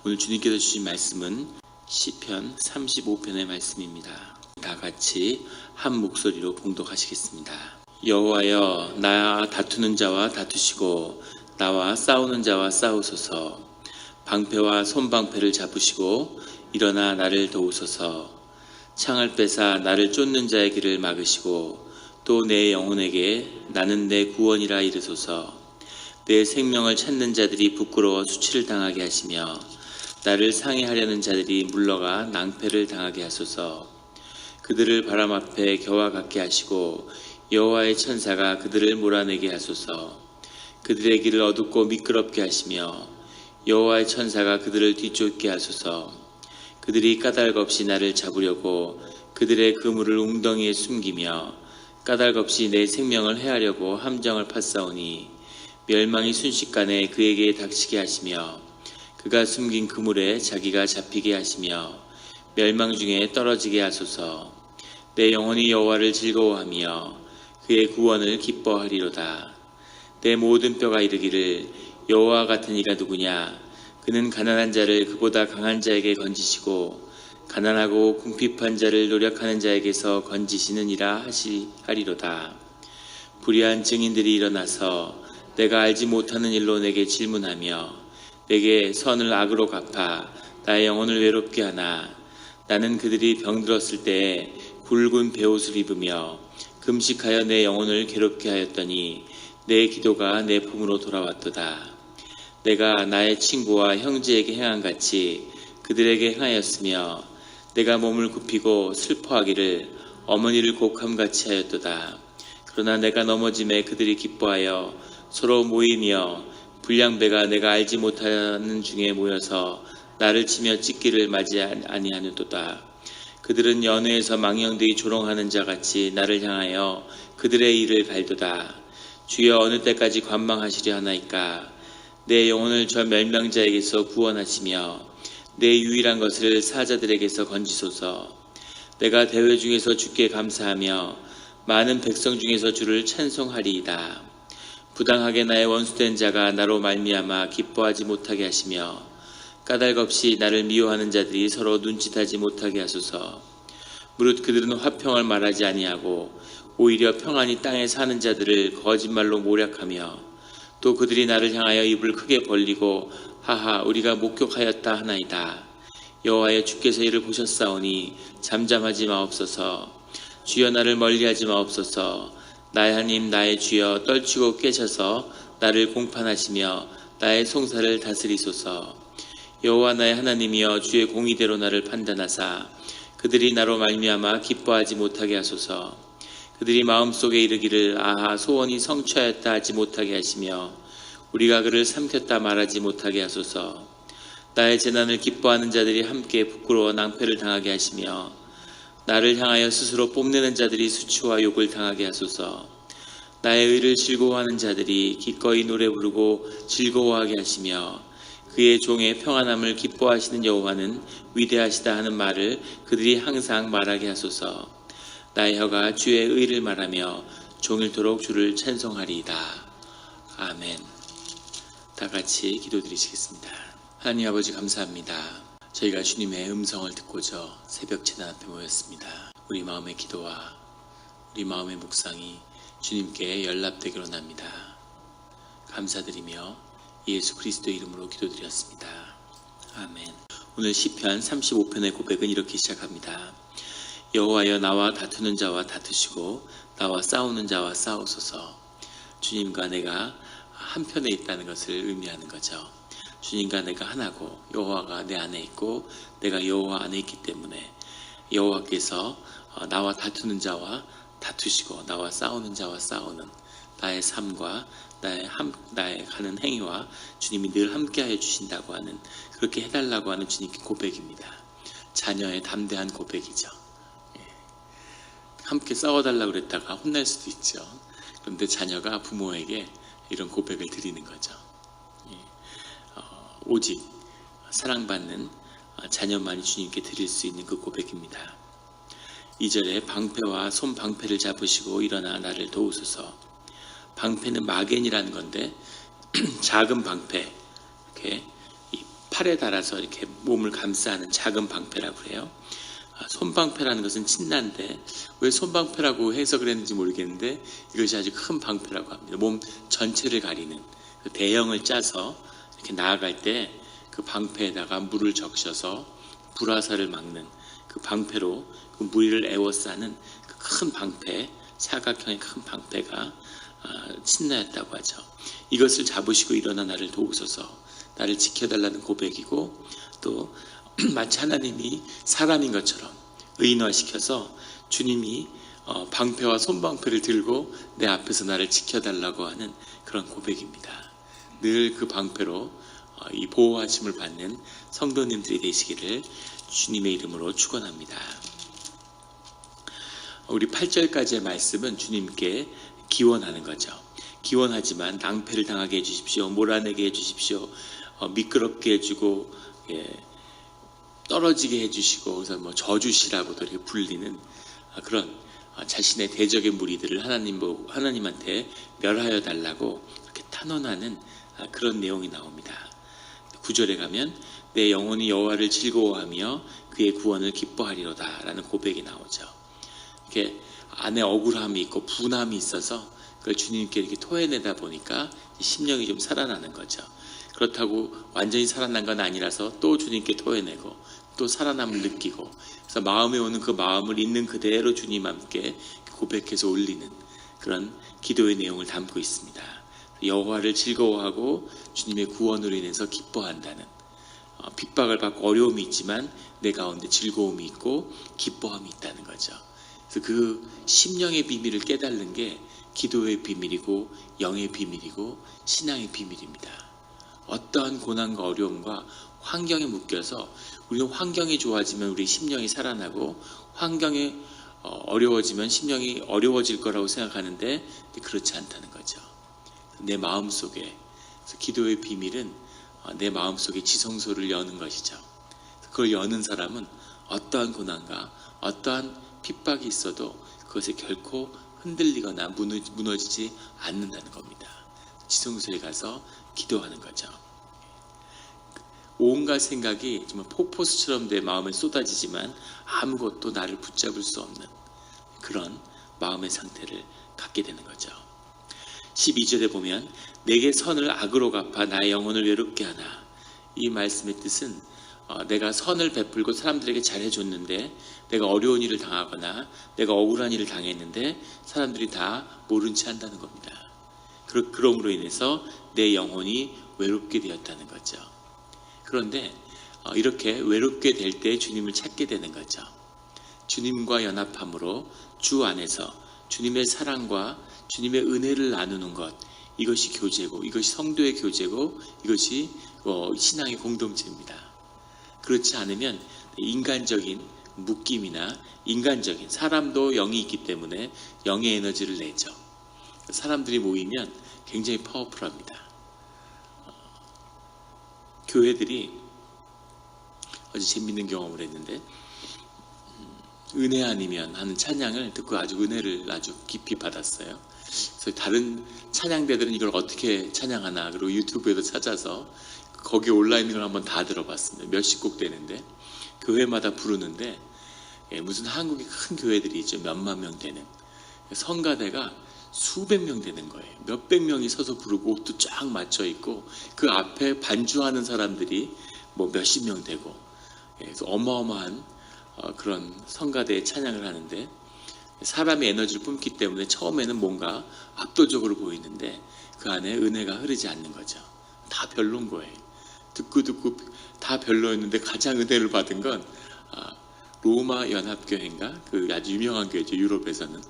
오늘 주님께서 주신 말씀은 시편 35편의 말씀입니다. 다 같이 한 목소리로 봉독하시겠습니다. 여호와여, 나와 다투는 자와 다투시고 나와 싸우는 자와 싸우소서. 방패와 손방패를 잡으시고 일어나 나를 도우소서. 창을 빼사 나를 쫓는 자의 길을 막으시고 또 내 영혼에게 나는 내 구원이라 이르소서. 내 생명을 찾는 자들이 부끄러워 수치를 당하게 하시며 나를 상해하려는 자들이 물러가 낭패를 당하게 하소서. 그들을 바람 앞에 겨와 같게 하시고 여호와의 천사가 그들을 몰아내게 하소서. 그들의 길을 어둡고 미끄럽게 하시며 여호와의 천사가 그들을 뒤쫓게 하소서. 그들이 까닭 없이 나를 잡으려고 그들의 그물을 웅덩이에 숨기며 까닭 없이 내 생명을 해하려고 함정을 팠사오니 멸망이 순식간에 그에게 닥치게 하시며 그가 숨긴 그물에 자기가 잡히게 하시며 멸망 중에 떨어지게 하소서. 내 영혼이 여호와를 즐거워하며 그의 구원을 기뻐하리로다. 내 모든 뼈가 이르기를 여호와 같은 이가 누구냐. 그는 가난한 자를 그보다 강한 자에게 건지시고 가난하고 궁핍한 자를 노력하는 자에게서 건지시느니라 하리로다. 불의한 증인들이 일어나서 내가 알지 못하는 일로 내게 질문하며 내게 선을 악으로 갚아 나의 영혼을 외롭게 하나. 나는 그들이 병들었을 때에 굵은 베옷을 입으며 금식하여 내 영혼을 괴롭게 하였더니 내 기도가 내 품으로 돌아왔도다. 내가 나의 친구와 형제에게 행한 같이 그들에게 행하였으며 내가 몸을 굽히고 슬퍼하기를 어머니를 곡함같이 하였도다. 그러나 내가 넘어짐에 그들이 기뻐하여 서로 모이며 불량배가 내가 알지 못하는 중에 모여서 나를 치며 찢기를 맞이 아니하는도다. 그들은 연회에서 망령되이 조롱하는 자같이 나를 향하여 그들의 일을 갈도다. 주여, 어느 때까지 관망하시려 하나이까. 내 영혼을 저 멸망자에게서 구원하시며 내 유일한 것을 사자들에게서 건지소서. 내가 대회 중에서 주께 감사하며 많은 백성 중에서 주를 찬송하리이다. 부당하게 나의 원수된 자가 나로 말미암아 기뻐하지 못하게 하시며 까닭 없이 나를 미워하는 자들이 서로 눈짓하지 못하게 하소서. 무릇 그들은 화평을 말하지 아니하고 오히려 평안히 땅에 사는 자들을 거짓말로 모략하며 또 그들이 나를 향하여 입을 크게 벌리고 하하 우리가 목격하였다 하나이다. 여호와여, 주께서 이를 보셨사오니 잠잠하지 마옵소서. 주여, 나를 멀리하지 마옵소서. 나의 하나님 나의 주여, 떨치고 깨셔서 나를 공판하시며 나의 송사를 다스리소서. 여호와 나의 하나님이여, 주의 공의대로 나를 판단하사 그들이 나로 말미암아 기뻐하지 못하게 하소서. 그들이 마음속에 이르기를 아하 소원이 성취하였다 하지 못하게 하시며 우리가 그를 삼켰다 말하지 못하게 하소서. 나의 재난을 기뻐하는 자들이 함께 부끄러워 낭패를 당하게 하시며 나를 향하여 스스로 뽐내는 자들이 수치와 욕을 당하게 하소서. 나의 의를 즐거워하는 자들이 기꺼이 노래 부르고 즐거워하게 하시며 그의 종의 평안함을 기뻐하시는 여호와는 위대하시다 하는 말을 그들이 항상 말하게 하소서. 나의 혀가 주의 의를 말하며 종일토록 주를 찬송하리이다. 아멘. 다 같이 기도드리시겠습니다. 하나님 아버지, 감사합니다. 저희가 주님의 음성을 듣고자 새벽 제단 앞에 모였습니다. 우리 마음의 기도와 우리 마음의 묵상이 주님께 연락되기로 합니다. 감사드리며 예수 그리스도의 이름으로 기도드렸습니다. 아멘. 오늘 시편 35편의 고백은 이렇게 시작합니다. 여호와여, 나와 다투는 자와 다투시고 나와 싸우는 자와 싸우소서. 주님과 내가 한편에 있다는 것을 의미하는 거죠. 주님과 내가 하나고 여호와가 내 안에 있고 내가 여호와 안에 있기 때문에 여호와께서 나와 다투는 자와 다투시고 나와 싸우는 자와 싸우는 나의 삶과 나의 가는 행위와 주님이 늘 함께하여 주신다고 하는, 그렇게 해달라고 하는 주님께 고백입니다. 자녀의 담대한 고백이죠. 함께 싸워달라고 그랬다가 혼날 수도 있죠. 그런데 자녀가 부모에게 이런 고백을 드리는 거죠. 오직 사랑받는 자녀만이 주님께 드릴 수 있는 그 고백입니다. 2절에 방패와 손방패를 잡으시고 일어나 나를 도우소서. 방패는 마겐이라는 건데 작은 방패, 이렇게 팔에 달아서 이렇게 몸을 감싸는 작은 방패라고 그래요. 손방패라는 것은 친나인데 왜 손방패라고 해석을 했는지 모르겠는데 이것이 아주 큰 방패라고 합니다. 몸 전체를 가리는 대형을 짜서 이렇게 나아갈 때 그 방패에다가 물을 적셔서 불화살을 막는 그 방패로 그 무리를 에워싸는 그 큰 방패, 사각형의 큰 방패가 친나였다고 하죠. 이것을 잡으시고 일어나 나를 도우소서, 나를 지켜달라는 고백이고, 또 마치 하나님이 사람인 것처럼 의인화시켜서 주님이 방패와 손방패를 들고 내 앞에서 나를 지켜달라고 하는 그런 고백입니다. 늘 그 방패로 이 보호하심을 받는 성도님들이 되시기를 주님의 이름으로 축원합니다. 우리 8절까지의 말씀은 주님께 기원하는 거죠. 기원하지만 낭패를 당하게 해주십시오, 몰아내게 해주십시오, 미끄럽게 해주고 떨어지게 해주시고, 그래서 뭐 저주시라고도 이렇게 불리는 그런 자신의 대적의 무리들을 하나님한테 멸하여 달라고 이렇게 탄원하는 그런 내용이 나옵니다. 9절에 가면 내 영혼이 여호와를 즐거워하며 그의 구원을 기뻐하리로다 라는 고백이 나오죠. 이렇게 안에 억울함이 있고 분함이 있어서 그걸 주님께 이렇게 토해내다 보니까 심령이 좀 살아나는 거죠. 그렇다고 완전히 살아난 건 아니라서 또 주님께 토해내고 또 살아남을 느끼고, 그래서 마음에 오는 그 마음을 있는 그대로 주님 함께 고백해서 올리는 그런 기도의 내용을 담고 있습니다. 여호와를 즐거워하고 주님의 구원으로 인해서 기뻐한다는, 핍박을 받고 어려움이 있지만 내 가운데 즐거움이 있고 기뻐함이 있다는 거죠. 그래서 그 심령의 비밀을 깨달는 게 기도의 비밀이고 영의 비밀이고 신앙의 비밀입니다. 어떠한 고난과 어려움과 환경에 묶여서 우리는 환경이 좋아지면 우리 심령이 살아나고 환경이 어려워지면 심령이 어려워질 거라고 생각하는데 그렇지 않다는 거죠. 내 마음속에, 기도의 비밀은 내 마음속에 지성소를 여는 것이죠. 그걸 여는 사람은 어떠한 고난과 어떠한 핍박이 있어도 그것에 결코 흔들리거나 무너지지 않는다는 겁니다. 지성소에 가서 기도하는 거죠. 온갖 생각이 정말 폭포수처럼 내 마음에 쏟아지지만 아무것도 나를 붙잡을 수 없는 그런 마음의 상태를 갖게 되는 거죠. 12절에 보면 내게 선을 악으로 갚아 나의 영혼을 외롭게 하나, 이 말씀의 뜻은 내가 선을 베풀고 사람들에게 잘해줬는데 내가 어려운 일을 당하거나 내가 억울한 일을 당했는데 사람들이 다 모른 채 한다는 겁니다. 그럼으로 인해서 내 영혼이 외롭게 되었다는 거죠. 그런데 이렇게 외롭게 될 때 주님을 찾게 되는 거죠. 주님과 연합함으로 주 안에서 주님의 사랑과 주님의 은혜를 나누는 것, 이것이 교제고 이것이 성도의 교제고 이것이 신앙의 공동체입니다. 그렇지 않으면 인간적인 묶임이나 인간적인, 사람도 영이 있기 때문에 영의 에너지를 내죠. 사람들이 모이면 굉장히 파워풀합니다. 교회들이 어제 재밌는 경험을 했는데 은혜 아니면 하는 찬양을 듣고 아주 은혜를 아주 깊이 받았어요. 그래서 다른 찬양대들은 이걸 어떻게 찬양하나 그리고 유튜브에도 찾아서 거기에 올라있는 걸 한번 다 들어봤습니다. 몇십 곡 되는데 교회마다 부르는데 무슨 한국의 큰 교회들이 있죠. 몇만 명 되는 성가대가 수백 명 되는 거예요. 몇백 명이 서서 부르고 옷도 쫙 맞춰 있고 그 앞에 반주하는 사람들이 뭐 몇십 명 되고, 그래서 어마어마한 그런 성가대의 찬양을 하는데 사람의 에너지를 뿜기 때문에 처음에는 뭔가 압도적으로 보이는데 그 안에 은혜가 흐르지 않는 거죠. 다 별론 거예요. 듣고 다 별로였는데 가장 은혜를 받은 건 로마 연합교회인가? 그 아주 유명한 교회죠. 유럽에서는.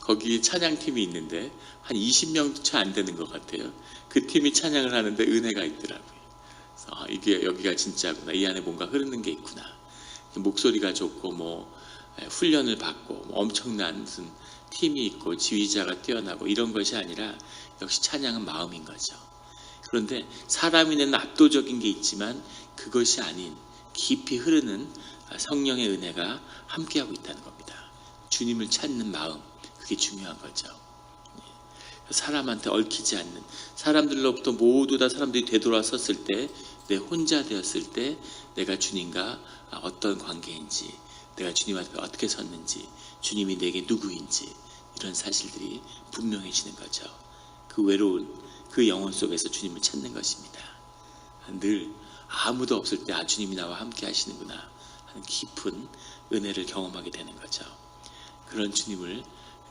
거기 찬양팀이 있는데 한 20명도 채 안 되는 것 같아요. 그 팀이 찬양을 하는데 은혜가 있더라고요. 그래서 이게 여기가 진짜구나. 이 안에 뭔가 흐르는 게 있구나. 목소리가 좋고 뭐 훈련을 받고 뭐 엄청난 무슨 팀이 있고 지휘자가 뛰어나고 이런 것이 아니라 역시 찬양은 마음인 거죠. 그런데 사람이 내는 압도적인 게 있지만 그것이 아닌 깊이 흐르는 성령의 은혜가 함께하고 있다는 겁니다. 주님을 찾는 마음, 그게 중요한 거죠. 사람한테 얽히지 않는, 사람들로부터 모두 다 사람들이 되돌아섰을 때, 내 혼자 되었을 때 내가 주님과 어떤 관계인지, 내가 주님 앞에 어떻게 섰는지, 주님이 내게 누구인지, 이런 사실들이 분명해지는 거죠. 그 외로운 그 영혼 속에서 주님을 찾는 것입니다. 늘 아무도 없을 때 주님이 나와 함께 하시는구나 하는 깊은 은혜를 경험하게 되는 거죠. 그런 주님을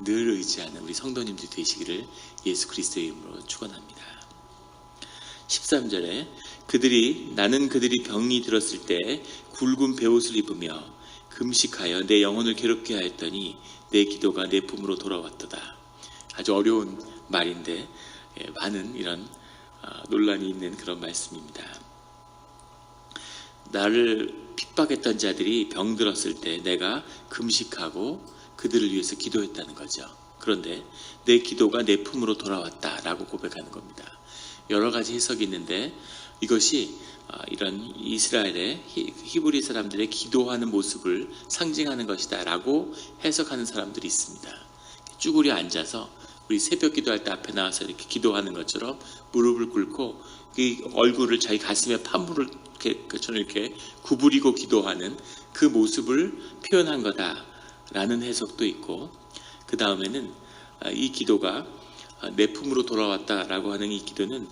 늘 의지하는 우리 성도님들 되시기를 예수 그리스도의 이름으로 축원합니다. 13절에 나는 그들이 병이 들었을 때 굵은 베옷을 입으며 금식하여 내 영혼을 괴롭게 하였더니 내 기도가 내 품으로 돌아왔도다. 아주 어려운 말인데 많은 이런 논란이 있는 그런 말씀입니다. 나를 핍박했던 자들이 병들었을 때 내가 금식하고 그들을 위해서 기도했다는 거죠. 그런데 내 기도가 내 품으로 돌아왔다라고 고백하는 겁니다. 여러 가지 해석이 있는데 이것이 이런 이스라엘의 히브리 사람들의 기도하는 모습을 상징하는 것이다 라고 해석하는 사람들이 있습니다. 쭈그려 앉아서 우리 새벽 기도할 때 앞에 나와서 이렇게 기도하는 것처럼 무릎을 꿇고 그 얼굴을 자기 가슴에 파물을 이렇게 구부리고 기도하는 그 모습을 표현한 거다라는 해석도 있고, 그 다음에는 이 기도가 내 품으로 돌아왔다라고 하는 이 기도는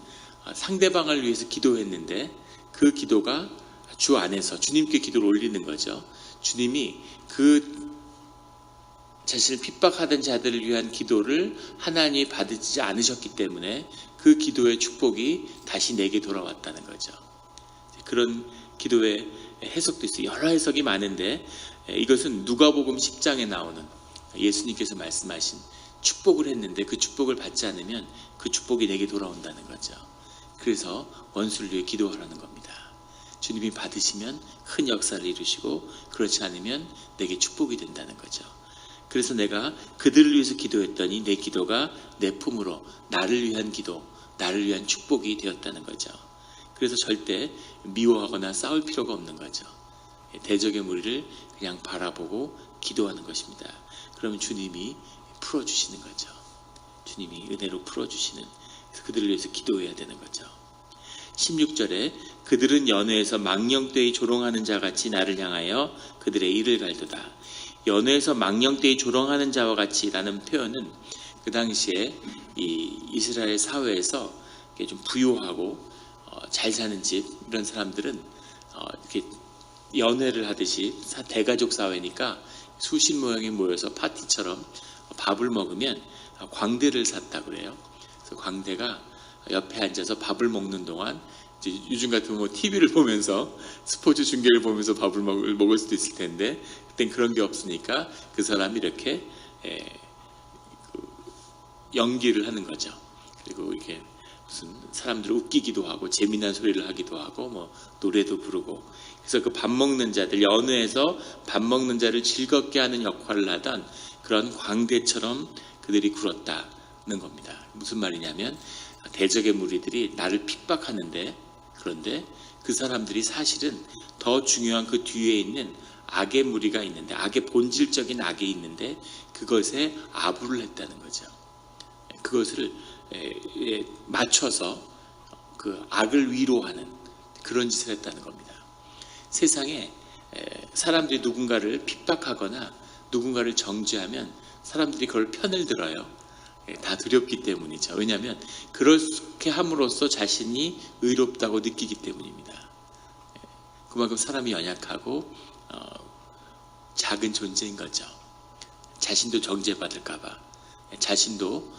상대방을 위해서 기도했는데 그 기도가 주 안에서 주님께 기도를 올리는 거죠. 주님이 그 자신을 핍박하던 자들을 위한 기도를 하나님이 받지 않으셨기 때문에 그 기도의 축복이 다시 내게 돌아왔다는 거죠. 그런 기도의 해석도 있어요. 여러 해석이 많은데 이것은 누가복음 10장에 나오는 예수님께서 말씀하신 축복을 했는데 그 축복을 받지 않으면 그 축복이 내게 돌아온다는 거죠. 그래서 원수를 위해 기도하라는 겁니다. 주님이 받으시면 큰 역사를 이루시고 그렇지 않으면 내게 축복이 된다는 거죠. 그래서 내가 그들을 위해서 기도했더니 내 기도가 내 품으로 나를 위한 기도, 나를 위한 축복이 되었다는 거죠. 그래서 절대 미워하거나 싸울 필요가 없는 거죠. 대적의 무리를 그냥 바라보고 기도하는 것입니다. 그러면 주님이 풀어주시는 거죠. 주님이 은혜로 풀어주시는, 그들을 위해서 기도해야 되는 거죠. 16절에 그들은 연회에서 망령되이 조롱하는 자같이 나를 향하여 그들의 이를 갈도다. 연회에서 망령되이 조롱하는 자와 같이 라는 표현은 그 당시에 이 이스라엘 사회에서 좀 부유하고 잘 사는 집, 이런 사람들은 이렇게 연회를 하듯이 대가족 사회니까 수십 명이 모여서 파티처럼 밥을 먹으면 광대를 샀다고 그래요. 그래서 광대가 옆에 앉아서 밥을 먹는 동안 이제 요즘 같으면 뭐 TV를 보면서 스포츠 중계를 보면서 밥을 먹을 수도 있을 텐데 그땐 그런 게 없으니까 그 사람이 이렇게 연기를 하는 거죠. 그리고 이렇게 무슨 사람들을 웃기기도 하고 재미난 소리를 하기도 하고 뭐 노래도 부르고, 그래서 그 밥 먹는 자들, 연회에서 밥 먹는 자를 즐겁게 하는 역할을 하던 그런 광대처럼 그들이 굴었다는 겁니다. 무슨 말이냐면 대적의 무리들이 나를 핍박하는데, 그런데 그 사람들이 사실은 더 중요한 그 뒤에 있는 악의 무리가 있는데, 악의 본질적인 악이 있는데 그것에 아부를 했다는 거죠. 그것을 맞춰서 그 악을 위로하는 그런 짓을 했다는 겁니다. 세상에 사람들이 누군가를 핍박하거나 누군가를 정죄하면 사람들이 그걸 편을 들어요. 다 두렵기 때문이죠. 왜냐하면 그렇게 함으로써 자신이 의롭다고 느끼기 때문입니다. 그만큼 사람이 연약하고 작은 존재인 거죠. 자신도 정죄받을까 봐, 자신도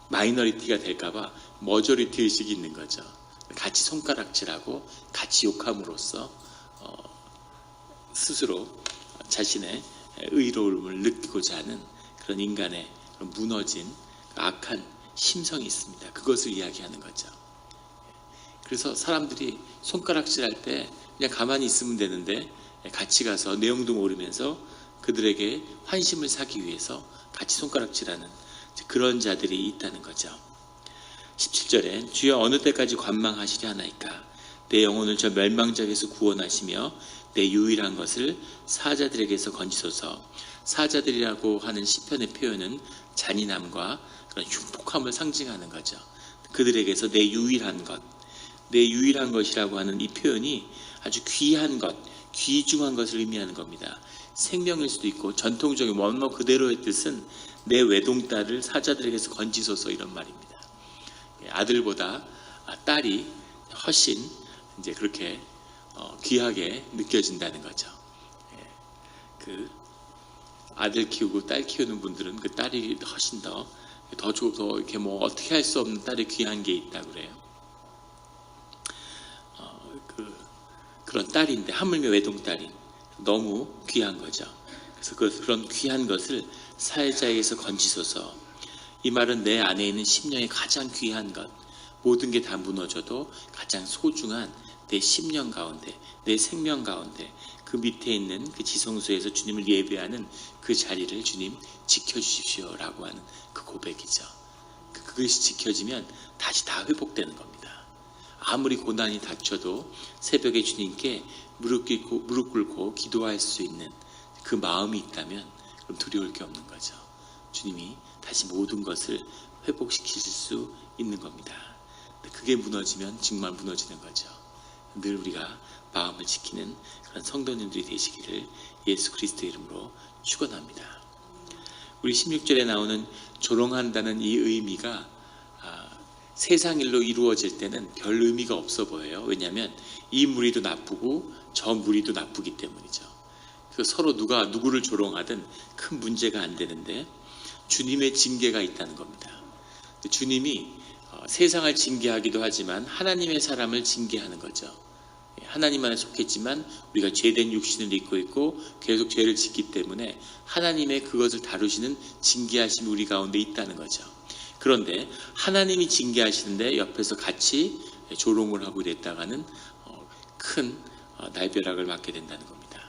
마이너리티가 될까 봐 머저리티 의식이 있는 거죠. 같이 손가락질하고 같이 욕함으로써 스스로 자신의 의로움을 느끼고자 하는 그런 인간의 무너진 악한 심성이 있습니다. 그것을 이야기하는 거죠. 그래서 사람들이 손가락질할 때 그냥 가만히 있으면 되는데 같이 가서 내용도 모르면서 그들에게 환심을 사기 위해서 같이 손가락질하는 그런 자들이 있다는 거죠. 17절에 주여 어느 때까지 관망하시려 하나이까? 내 영혼을 저 멸망적에서 구원하시며 내 유일한 것을 사자들에게서 건지소서. 사자들이라고 하는 시편의 표현은 잔인함과 그런 흉폭함을 상징하는 거죠. 그들에게서 내 유일한 것, 내 유일한 것이라고 하는 이 표현이 아주 귀한 것, 귀중한 것을 의미하는 겁니다. 생명일 수도 있고 전통적인 원어 그대로의 뜻은 내 외동딸을 사자들에게서 건지소서 이런 말입니다. 아들보다 딸이 훨씬 이제 그렇게 귀하게 느껴진다는 거죠. 그 아들 키우고 딸 키우는 분들은 그 딸이 훨씬 더 이렇게 뭐 어떻게 할 수 없는 딸이 귀한 게 있다 그래요. 그런 딸인데 하물며 외동딸이 너무 귀한 거죠. 그래서 그런 귀한 것을 사자에게서 건지소서. 이 말은 내 안에 있는 심령의 가장 귀한 것, 모든 게 다 무너져도 가장 소중한 내 심령 가운데, 내 생명 가운데 그 밑에 있는 그 지성소에서 주님을 예배하는 그 자리를 주님 지켜주십시오 라고 하는 그 고백이죠. 그것이 지켜지면 다시 다 회복되는 겁니다. 아무리 고난이 닥쳐도 새벽에 주님께 무릎 꿇고 기도할 수 있는 그 마음이 있다면 그럼 두려울 게 없는 거죠. 주님이 다시 모든 것을 회복시키실 수 있는 겁니다. 그게 무너지면 정말 무너지는 거죠. 늘 우리가 마음을 지키는 그런 성도님들이 되시기를 예수 그리스도의 이름으로 축원합니다. 우리 16절에 나오는 조롱한다는 이 의미가 세상 일로 이루어질 때는 별 의미가 없어 보여요. 왜냐하면 이 무리도 나쁘고 저 무리도 나쁘기 때문이죠. 그래서 서로 누가 누구를 조롱하든 큰 문제가 안 되는데 주님의 징계가 있다는 겁니다. 주님이 세상을 징계하기도 하지만 하나님의 사람을 징계하는 거죠. 하나님 안에 속했지만 우리가 죄된 육신을 입고 있고 계속 죄를 짓기 때문에 하나님의 그것을 다루시는 징계하심이 우리 가운데 있다는 거죠. 그런데 하나님이 징계하시는데 옆에서 같이 조롱을 하고 이랬다가는 큰 날벼락을 맞게 된다는 겁니다.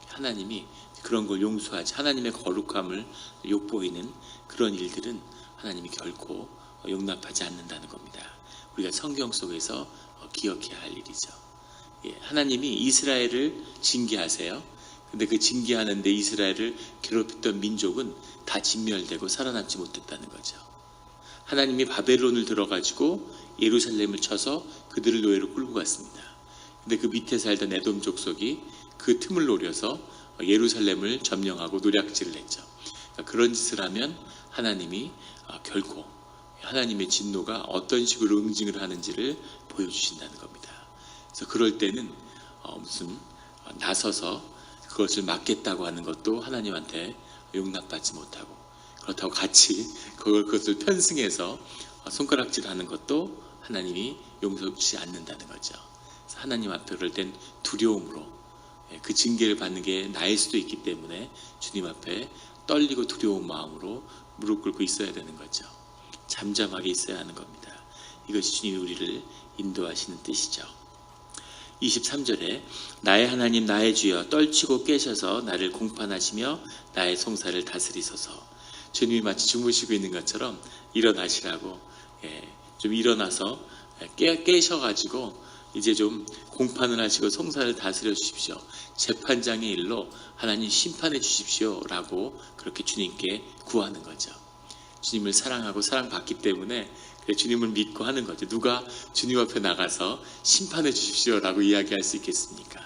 하나님이 그런 걸 용서하지, 하나님의 거룩함을 욕보이는 그런 일들은 하나님이 결코 용납하지 않는다는 겁니다. 우리가 성경 속에서 기억해야 할 일이죠. 하나님이 이스라엘을 징계하세요. 근데 그 징계하는데 이스라엘을 괴롭혔던 민족은 다 진멸되고 살아남지 못했다는 거죠. 하나님이 바벨론을 들어가지고 예루살렘을 쳐서 그들을 노예로 끌고 갔습니다. 근데 그 밑에 살던 에돔 족속이 그 틈을 노려서 예루살렘을 점령하고 노략질을 했죠. 그런 짓을 하면 하나님이 결코 하나님의 진노가 어떤 식으로 응징을 하는지를 보여주신다는 겁니다. 그래서 그럴 때는 무슨 나서서 그것을 막겠다고 하는 것도 하나님한테 용납받지 못하고, 그렇다고 같이 그것을 편승해서 손가락질하는 것도 하나님이 용서치 않는다는 거죠. 그래서 하나님 앞에 그럴 땐 두려움으로, 그 징계를 받는 게 나일 수도 있기 때문에 주님 앞에 떨리고 두려운 마음으로 무릎 꿇고 있어야 되는 거죠. 잠잠하게 있어야 하는 겁니다. 이것이 주님이 우리를 인도하시는 뜻이죠. 23절에 나의 하나님 나의 주여 떨치고 깨셔서 나를 공판하시며 나의 송사를 다스리소서. 주님이 마치 주무시고 있는 것처럼 일어나시라고, 좀 일어나서 깨셔가지고 이제 좀 공판을 하시고 송사를 다스려 주십시오. 재판장의 일로 하나님 심판해 주십시오 라고 그렇게 주님께 구하는 거죠. 주님을 사랑하고 사랑받기 때문에 주님을 믿고 하는 거죠. 누가 주님 앞에 나가서 심판해 주십시오 라고 이야기할 수 있겠습니까?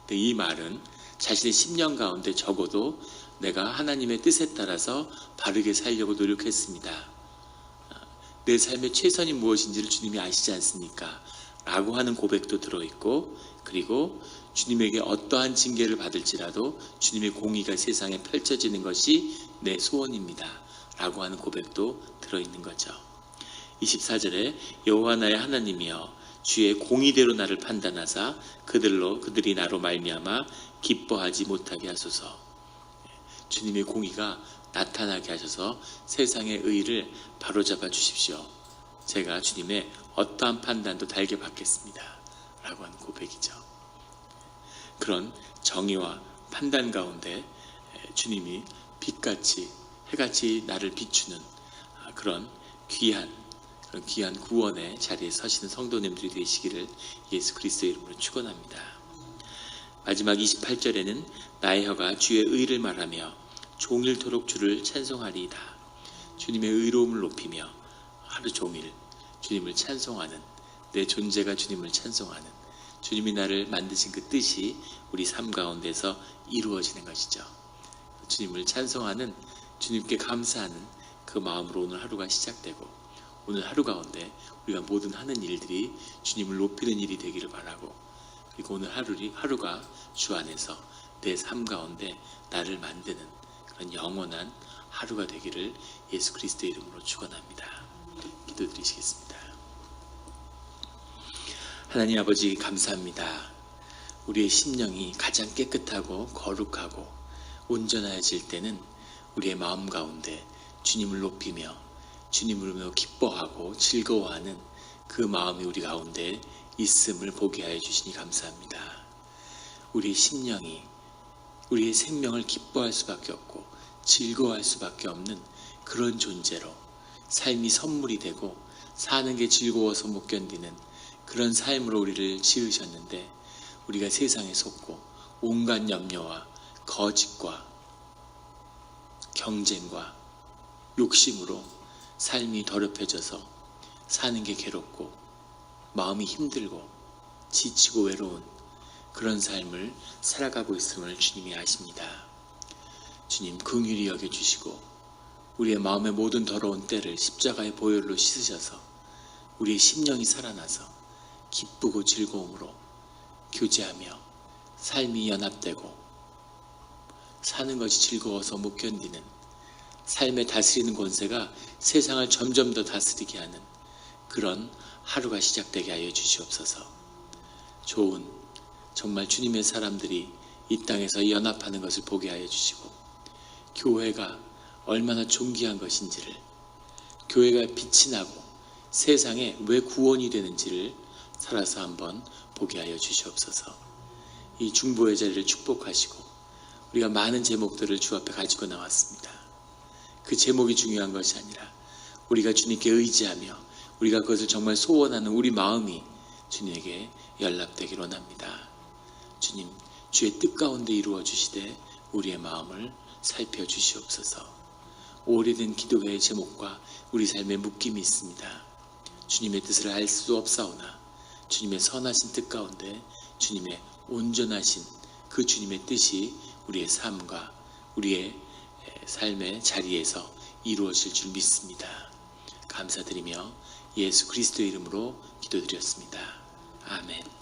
근데 이 말은 자신의 심령 가운데 적어도 내가 하나님의 뜻에 따라서 바르게 살려고 노력했습니다. 내 삶의 최선이 무엇인지를 주님이 아시지 않습니까? 라고 하는 고백도 들어있고, 그리고 주님에게 어떠한 징계를 받을지라도 주님의 공의가 세상에 펼쳐지는 것이 내 소원입니다 라고 하는 고백도 들어있는 거죠. 24절에 여호와 나의 하나님이여 주의 공의대로 나를 판단하사 그들이 나로 말미암아 기뻐하지 못하게 하소서. 주님의 공의가 나타나게 하셔서 세상의 의를 바로잡아 주십시오. 제가 주님의 어떠한 판단도 달게 받겠습니다 라고 하는 고백이죠. 그런 정의와 판단 가운데 주님이 빛같이 해같이 나를 비추는 그런 귀한 구원의 자리에 서시는 성도님들이 되시기를 예수 그리스도의 이름으로 축원합니다. 마지막 28절에는 나의 혀가 주의 의를 말하며 종일토록 주를 찬송하리이다. 주님의 의로움을 높이며 하루 종일 주님을 찬송하는, 내 존재가 주님을 찬송하는, 주님이 나를 만드신 그 뜻이 우리 삶 가운데서 이루어지는 것이죠. 주님을 찬송하는, 주님께 감사하는 그 마음으로 오늘 하루가 시작되고, 오늘 하루 가운데 우리가 모든 하는 일들이 주님을 높이는 일이 되기를 바라고, 그리고 오늘 하루가 주 안에서 내 삶 가운데 나를 만드는 그런 영원한 하루가 되기를 예수 그리스도의 이름으로 축원합니다. 기도드리시겠습니다. 하나님 아버지, 감사합니다. 우리의 심령이 가장 깨끗하고 거룩하고 온전해질 때는 우리의 마음 가운데 주님을 높이며 주님을 기뻐하고 즐거워하는 그 마음이 우리 가운데 있음을 보게 하여 주시니 감사합니다. 우리의 심령이 우리의 생명을 기뻐할 수밖에 없고 즐거워할 수밖에 없는 그런 존재로 삶이 선물이 되고 사는 게 즐거워서 못 견디는 그런 삶으로 우리를 지으셨는데, 우리가 세상에 속고 온갖 염려와 거짓과 경쟁과 욕심으로 삶이 더럽혀져서 사는 게 괴롭고 마음이 힘들고 지치고 외로운 그런 삶을 살아가고 있음을 주님이 아십니다. 주님, 긍휼히 여겨주시고 우리의 마음의 모든 더러운 때를 십자가의 보혈로 씻으셔서 우리의 심령이 살아나서 기쁘고 즐거움으로 교제하며 삶이 연합되고 사는 것이 즐거워서 못 견디는, 삶에 다스리는 권세가 세상을 점점 더 다스리게 하는 그런 하루가 시작되게 하여 주시옵소서. 좋은 정말 주님의 사람들이 이 땅에서 연합하는 것을 보게 하여 주시고, 교회가 얼마나 존귀한 것인지를, 교회가 빛이 나고 세상에 왜 구원이 되는지를 살아서 한번 보게 하여 주시옵소서. 이 중보의 자리를 축복하시고 우리가 많은 제목들을 주 앞에 가지고 나왔습니다. 그 제목이 중요한 것이 아니라 우리가 주님께 의지하며 우리가 그것을 정말 소원하는 우리 마음이 주님에게 연락되기를 원합니다. 주님, 주의 뜻 가운데 이루어 주시되 우리의 마음을 살펴주시옵소서. 오래된 기도회의 제목과 우리 삶에 묶임이 있습니다. 주님의 뜻을 알 수 없사오나 주님의 선하신 뜻 가운데 주님의 온전하신 그 주님의 뜻이 우리의 삶과 우리의 삶의 자리에서 이루어질 줄 믿습니다. 감사드리며 예수 그리스도의 이름으로 기도드렸습니다. 아멘.